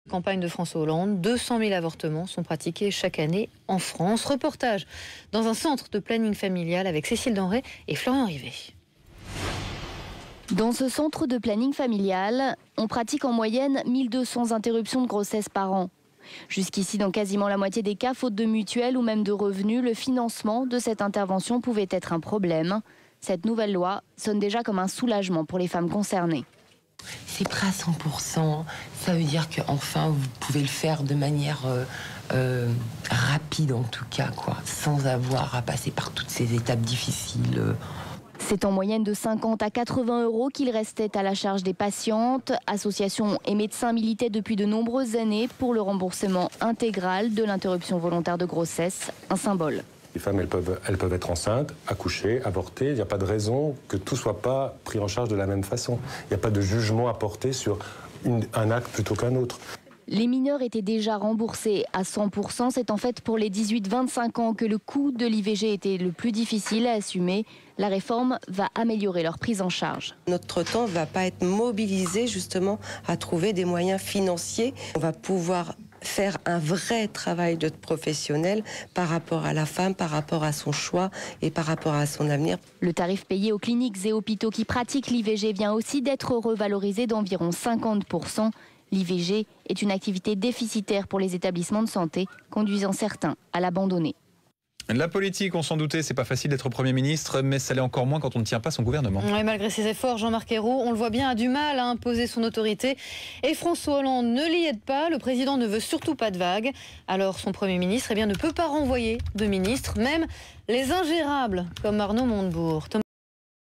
Campagne de François Hollande, 200 000 avortements sont pratiqués chaque année en France. Reportage dans un centre de planning familial avec Cécile Denré et Florian Rivet. Dans ce centre de planning familial, on pratique en moyenne 1200 interruptions de grossesse par an. Jusqu'ici, dans quasiment la moitié des cas, faute de mutuelle ou même de revenus, le financement de cette intervention pouvait être un problème. Cette nouvelle loi sonne déjà comme un soulagement pour les femmes concernées. C'est prêt à 100%, ça veut dire qu'enfin vous pouvez le faire de manière rapide en tout cas, sans avoir à passer par toutes ces étapes difficiles. C'est en moyenne de 50 à 80 € qu'il restait à la charge des patientes. Associations et médecins militaient depuis de nombreuses années pour le remboursement intégral de l'interruption volontaire de grossesse, un symbole. Les femmes, elles peuvent être enceintes, accoucher, avorter. Il n'y a pas de raison que tout ne soit pas pris en charge de la même façon. Il n'y a pas de jugement à porter sur un acte plutôt qu'un autre. Les mineurs étaient déjà remboursés à 100%. C'est en fait pour les 18-25 ans que le coût de l'IVG était le plus difficile à assumer. La réforme va améliorer leur prise en charge. Notre temps ne va pas être mobilisé justement à trouver des moyens financiers. On va pouvoir faire un vrai travail de professionnel par rapport à la femme, par rapport à son choix et par rapport à son avenir. Le tarif payé aux cliniques et hôpitaux qui pratiquent l'IVG vient aussi d'être revalorisé d'environ 50%. L'IVG est une activité déficitaire pour les établissements de santé, conduisant certains à l'abandonner. La politique, on s'en doutait, c'est pas facile d'être Premier ministre, mais ça l'est encore moins quand on ne tient pas son gouvernement. Et malgré ses efforts, Jean-Marc Ayrault, on le voit bien, a du mal à imposer son autorité. Et François Hollande ne l'y aide pas, le président ne veut surtout pas de vagues. Alors son Premier ministre ne peut pas renvoyer de ministres, même les ingérables comme Arnaud Montebourg.